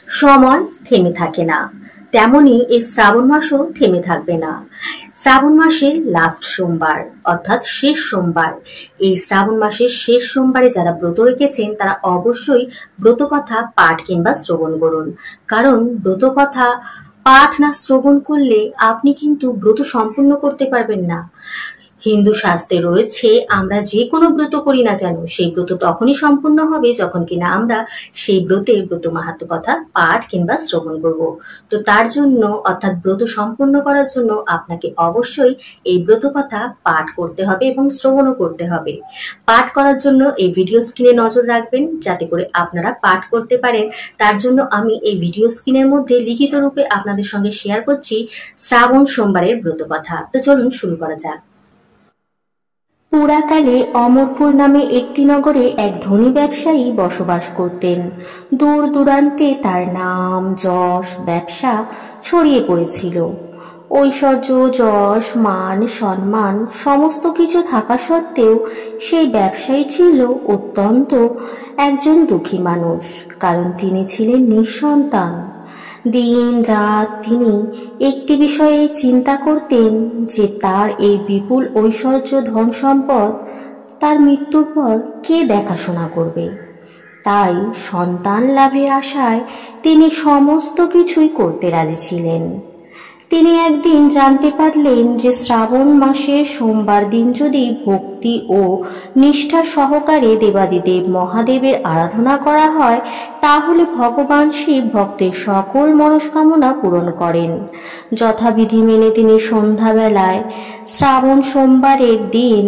সময় থেমে থাকে না, তেমনি এই শ্রাবণ মাসও থেমে থাকবে না। শ্রাবণ মাসের লাস্ট সোমবার অর্থাৎ শেষ সোমবার, এই শ্রাবণ মাসের শেষ সোমবারে যারা ব্রত রেখেছেন তারা অবশ্যই ব্রতকথা পাঠ কিংবা শ্রবণ করুন। কারণ ব্রতকথা পাঠ না শ্রবণ করলে আপনি কিন্তু ব্রত সম্পূর্ণ করতে পারবেন না। হিন্দু শাস্ত্রে রয়েছে আমরা যে কোনো ব্রত করি না কেন সেই ব্রত তখনই সম্পূর্ণ হবে যখন কিনা আমরা সেই ব্রতের ব্রত মাহাত্ম্য কথা পাঠ কিংবা শ্রবণ করব। তো তার জন্য অর্থাৎ ব্রত সম্পূর্ণ করার জন্য আপনাকে অবশ্যই এই ব্রত কথা পাঠ করতে হবে এবং শ্রবণও করতে হবে। পাঠ করার জন্য এই ভিডিও স্ক্রিনে নজর রাখবেন যাতে করে আপনারা পাঠ করতে পারেন। তার জন্য আমি এই ভিডিও স্ক্রিনের মধ্যে লিখিত রূপে আপনাদের সঙ্গে শেয়ার করছি শ্রাবণ সোমবারের ব্রত কথা। তো চলুন শুরু করা যাক। পুরাকালে অমরপুর নামে একটি নগরে এক ধনী ব্যবসায়ী বসবাস করতেন। দূর দূরান্তে তার নাম, যশ, ব্যবসা ছড়িয়ে পড়েছিল। ঐশ্বর্য, যশ, মান, সম্মান সমস্ত কিছু থাকা সত্ত্বেও সেই ব্যবসায়ী ছিল অত্যন্ত একজন দুঃখী মানুষ, কারণ তিনি ছিলেন নিঃসন্তান। দিন রাত তিনি একটি বিষয়ে চিন্তা করতেন যে তার এই বিপুল ঐশ্বর্য, ধন সম্পদ তার মৃত্যুর পর কে দেখাশোনা করবে। তাই সন্তান লাভের আশায় তিনি সমস্ত কিছুই করতে রাজি ছিলেন। তিনি একদিন জানতে পারলেন যে শ্রাবণ মাসের সোমবার দিন যদি ভক্তি ও নিষ্ঠা সহকারে দেবাদিদেব মহাদেবের আরাধনা করা হয় তাহলে ভগবান শিব ভক্তের সকল মনস্কামনা পূরণ করেন। যথাবিধি মেনে তিনি সন্ধ্যাবেলায় শ্রাবণ সোমবারের দিন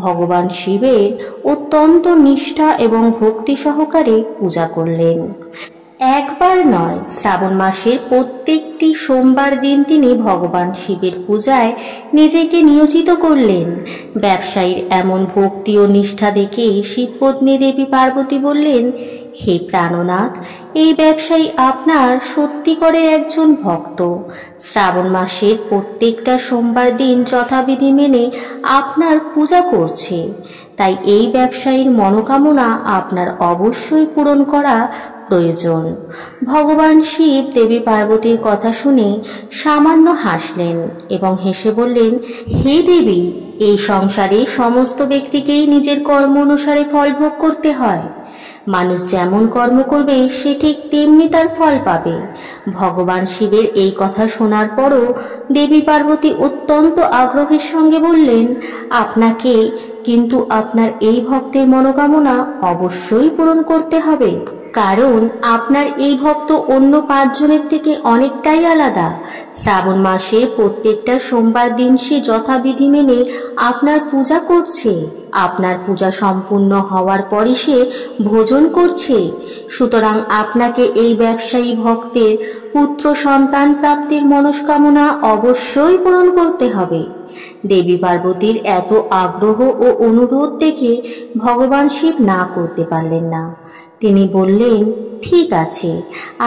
ভগবান শিবের অত্যন্ত নিষ্ঠা এবং ভক্তি সহকারে পূজা করলেন। একবার নয়, শ্রাবণ মাসের প্রত্যেকটি সোমবার দিন তিনি ভগবান শিবের পূজায় নিজেকে নিয়োজিত করলেন। ব্যবসায়ীর এমন ভক্তি ও নিষ্ঠা দেখে শিবপত্নী দেবী পার্বতী বললেন, হে প্রাণনাথ, এই ব্যবসায়ী আপনার সত্যিকারের একজন ভক্ত। শ্রাবণ মাসের প্রত্যেকটা সোমবার দিন যথাবিধি মেনে আপনার পূজা করছে, তাই এই ব্যবসায়ীর মনোকামনা আপনার অবশ্যই পূরণ করা প্রয়োজন। ভগবান শিব দেবী পার্বতীর কথা শুনে সামান্য হাসলেন এবং হেসে বললেন, হে দেবী, এই সংসারে সমস্ত ব্যক্তিকেই নিজের কর্ম অনুসারে ফল ভোগ করতে হয়। মানুষ যেমন কর্ম করবে সে ঠিক তেমনি তার ফল পাবে। ভগবান শিবের এই কথা শোনার পরও দেবী পার্বতী অত্যন্ত আগ্রহের সঙ্গে বললেন, আপনাকে কিন্তু আপনার এই ভক্তের মনোকামনা অবশ্যই পূরণ করতে হবে, কারণ আপনার এই ভক্ত অন্য 5 জনের থেকে অনেকটাই আলাদা। শ্রাবণ মাসে প্রত্যেকটা সোমবার দিন সে যথাবিধি মেনে আপনার পূজা করছে। আপনার পূজা সম্পূর্ণ হওয়ার পরই সে ভোজন করছে। সুতরাং আপনাকে এই ব্যবসায়ী ভক্তের পুত্র সন্তান প্রাপ্তির মনস্কামনা অবশ্যই পূরণ করতে হবে। দেবী পার্বতীর এত আগ্রহ ও অনুরোধ দেখে ভগবান শিব না করতে পারলেন না। তিনি বললেন, ঠিক আছে,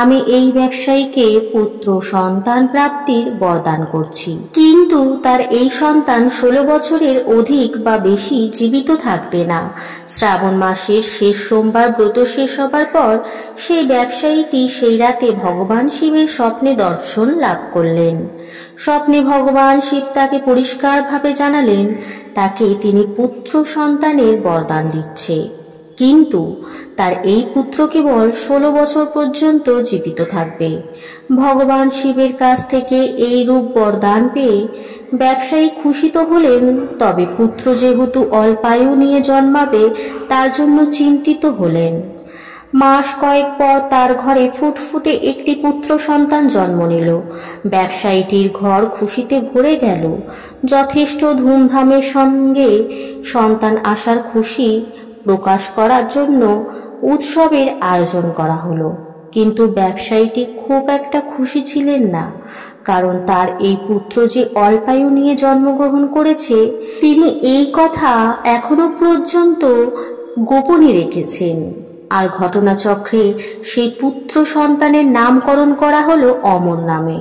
আমি এই ব্যবসায়ীকে পুত্র সন্তান প্রাপ্তির বরদান করছি, কিন্তু তার এই সন্তান 16 বছরের অধিক বা বেশি জীবিত থাকবে না। শ্রাবণ মাসের শেষ সোমবার ব্রত শেষ হবার পর সেই ব্যবসায়ীটি সেই রাতে ভগবান শিবের স্বপ্নে দর্শন লাভ করলেন। স্বপ্নে ভগবান শিব তাকে পরিষ্কারভাবে জানালেন তাকে তিনি পুত্র সন্তানের বরদান দিচ্ছে, কিন্তু তার এই পুত্র কেবল 16 বছর পর্যন্ত জীবিত থাকবে। ভগবান শিবের কাছ থেকে এই রূপ বরদান পেয়ে ব্যবসায়ী খুশি তো হলেন, তবে পুত্র যেহেতু অল্পায়ু নিয়ে জন্মাবে তার জন্য চিন্তিত হলেন। মাস কয়েক পর তার ঘরে ফুটফুটে একটি পুত্র সন্তান জন্ম নিল। ব্যবসায়ীটির ঘর খুশিতে ভরে গেল। যথেষ্ট ধুমধামের সঙ্গে সন্তান আসার খুশি প্রকাশ করার জন্য উৎসবের আয়োজন করা হলো, কিন্তু ব্যবসায়ীটি খুব একটা খুশি ছিলেন না, কারণ তার এই পুত্র যে অল্পায়ু নিয়ে জন্মগ্রহণ করেছে তিনি এই কথা এখনো পর্যন্ত গোপনে রেখেছেন। আর ঘটনাচক্রে সেই পুত্র সন্তানের নামকরণ করা হলো অমর নামে।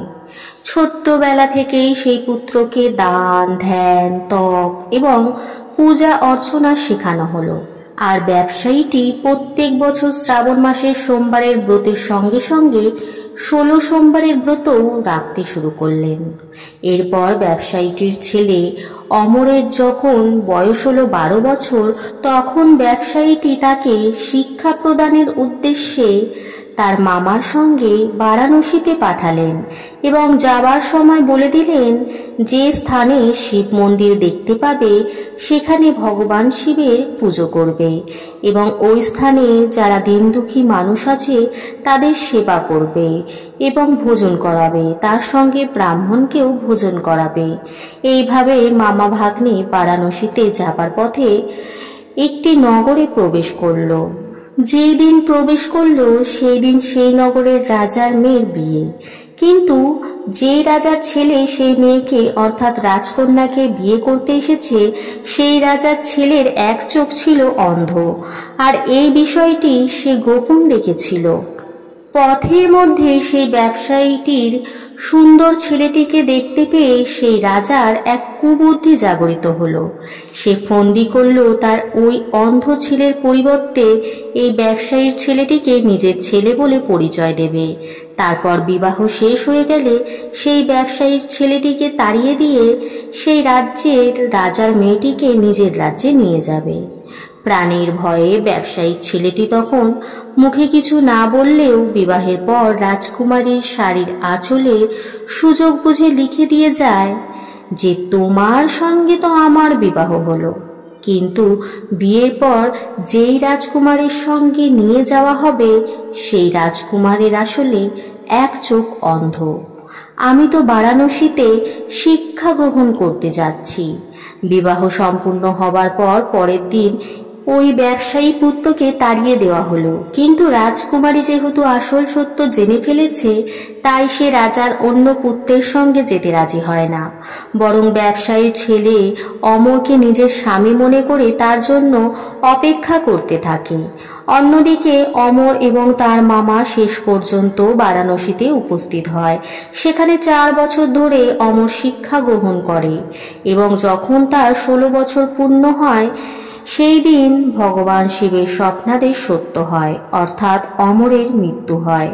ছোট্টবেলা থেকেই সেই পুত্রকে দান, ধ্যান, তপ এবং পূজা অর্চনা শেখানো হলো। আর ব্যবসায়ীটি প্রত্যেক বছর শ্রাবণ মাসের সোমবারের ব্রতের সঙ্গে সঙ্গে 16 সোমবারের ব্রতও রাখতে শুরু করলেন। এরপর ব্যবসায়ীটির ছেলে অমরের যখন বয়স হলো 12 বছর, তখন ব্যবসায়ীটি তাকে শিক্ষা প্রদানের উদ্দেশ্যে তার মামার সঙ্গে বারাণসীতে পাঠালেন এবং যাবার সময় বলে দিলেন যে স্থানে শিব মন্দির দেখতে পাবে সেখানে ভগবান শিবের পুজো করবে এবং ওই স্থানে যারা দিন দুঃখী মানুষ আছে তাদের সেবা করবে এবং ভোজন করাবে, তার সঙ্গে ব্রাহ্মণকেও ভোজন করাবে। এইভাবে মামা ভাগ্নে বারাণসীতে যাবার পথে একটি নগরে প্রবেশ করল। যেই দিন প্রবেশ করলো সেই দিন সেই নগরের রাজার মেয়ের বিয়ে, কিন্তু যে রাজার ছেলে সেই মেয়েকে অর্থাৎ রাজকন্যাকে বিয়ে করতে এসেছে সেই রাজার ছেলের এক চোখ ছিল অন্ধ, আর এই বিষয়টি সে গোপন রেখেছিল। পথের মধ্যে সেই ব্যবসায়ীটির সুন্দর ছেলেটিকে দেখতে পেয়ে সেই রাজার এক কুবুদ্ধি জাগরিত হলো। সে ফন্দি করলো তার ওই অন্ধ ছেলের পরিবর্তে এই ব্যবসায়ীর ছেলেটিকে নিজের ছেলে বলে পরিচয় দেবে। তারপর বিবাহ শেষ হয়ে গেলে সেই ব্যবসায়ীর ছেলেটিকে তাড়িয়ে দিয়ে সেই রাজ্যের রাজার মেয়েটিকে নিজের রাজ্যে নিয়ে যাবে। প্রাণের ভয়ে ব্যবসায়িক ছেলেটি তখন মুখে কিছু না বললেও বিবাহের পর রাজকুমারীর শাড়ির আঁচলে সুযোগ বুঝে লিখে দিয়ে যায় যে তোমার সঙ্গে তো আমার বিবাহ হলো, কিন্তু বিয়ের পর যেই রাজকুমারের সঙ্গে নিয়ে যাওয়া হবে সেই রাজকুমারের আসলে এক চোখ অন্ধ। আমি তো বারাণসীতে শিক্ষা গ্রহণ করতে যাচ্ছি। বিবাহ সম্পূর্ণ হবার পর পরের দিন ওই ব্যবসায়ী পুত্রকে তাড়িয়ে দেওয়া হলো, কিন্তু রাজকুমারী যেহেতু আসল সত্য জেনে ফেলেছে তাই সে রাজার অন্য পুত্রের সঙ্গে যেতে রাজি হয় না, বরং ব্যবসায়ীর ছেলে অমরকে নিজের স্বামী মনে করে তার জন্য অপেক্ষা করতে থাকে। অন্যদিকে অমর এবং তার মামা শেষ পর্যন্ত বারাণসীতে উপস্থিত হয়। সেখানে 4 বছর ধরে অমর শিক্ষা গ্রহণ করে এবং যখন তার 16 বছর পূর্ণ হয় সেই দিন ভগবান শিবের স্বপ্নাদেশ সত্য হয়, অর্থাৎ অমরের মৃত্যু হয়।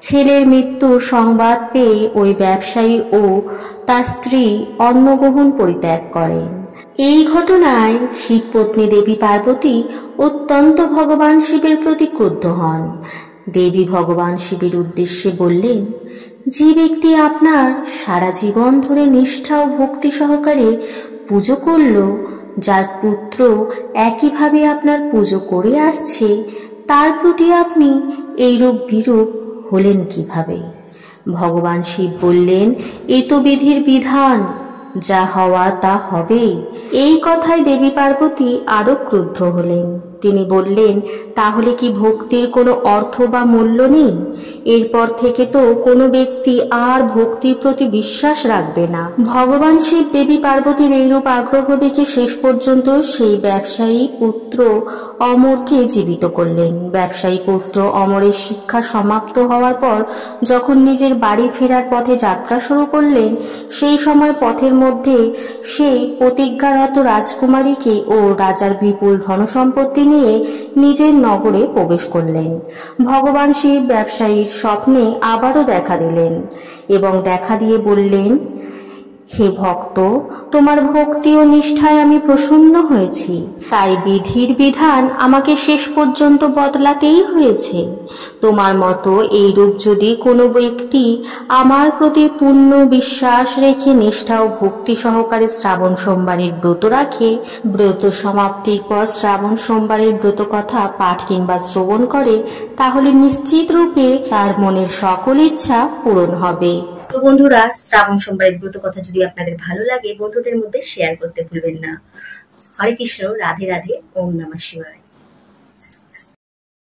ছেলের মৃত্যুর সংবাদ পেয়ে ওই ব্যবসায়ী ও তার স্ত্রী অন্নগ্রহণ পরিত্যাগ করেন। এই ঘটনায় শিবপত্নী দেবী পার্বতী অত্যন্ত ভগবান শিবের প্রতি ক্রুদ্ধ হন। দেবী ভগবান শিবের উদ্দেশ্যে বললেন, যে ব্যক্তি আপনার সারা জীবন ধরে নিষ্ঠা ও ভক্তি সহকারে পুজো করল, যার পুত্র একইভাবে আপনার পুজো করে আসছে, তার প্রতি আপনি এইরূপ বিরূপ হলেন কিভাবে? ভগবান শিব বললেন, এ তো বিধির বিধান, যা হওয়া তা হবেই। এই কথায় দেবী পার্বতী আরো ক্রুদ্ধ হলেন। তিনি বললেন, তাহলে কি ভক্তির কোনো অর্থ বা মূল্য নেই? এরপর থেকে তো কোনো ব্যক্তি আর ভক্তির প্রতি বিশ্বাস রাখবে না। ভগবান শিব দেবী পার্বতীর এইরূপ আগ্রহ দেখে শেষ পর্যন্ত সেই ব্যবসায়ী পুত্র অমরকে জীবিত করলেন। ব্যবসায়ী পুত্র অমরের শিক্ষা সমাপ্ত হওয়ার পর যখন নিজের বাড়ি ফেরার পথে যাত্রা শুরু করলেন, সেই সময় পথের মধ্যে সেই প্রতিজ্ঞারত রাজকুমারীকে ও রাজার বিপুল ধনসম্পত্তি নিয়ে নিজের নগরে প্রবেশ করলেন। ভগবান শিব ব্যবসায়ীর স্বপ্নে আবারও দেখা দিলেন এবং দেখা দিয়ে বললেন, হে ভক্ত, তোমার ভক্তি ও নিষ্ঠায় আমি প্রসন্ন হয়েছি, তাই বিধির বিধান আমাকে শেষ পর্যন্ত বদলাতেই হয়েছে। তোমার মতো এইরূপ যদি কোনো ব্যক্তি আমার প্রতি পূর্ণ বিশ্বাস রেখে নিষ্ঠা ও ভক্তি সহকারে শ্রাবণ সোমবারের ব্রত রাখে, ব্রত সমাপ্তির পর শ্রাবণ সোমবারের ব্রত কথা পাঠ কিংবা শ্রবণ করে, তাহলে নিশ্চিত রূপে তার মনের সকল ইচ্ছা পূরণ হবে। তো বন্ধুরা, শ্রাবণ সোমবারের ব্রত কথা যদি আপনাদের ভালো লাগে বন্ধুদের মধ্যে শেয়ার করতে ভুলবেন না। হরে কৃষ্ণ, রাধে রাধে, ওম নমঃ শিবায়।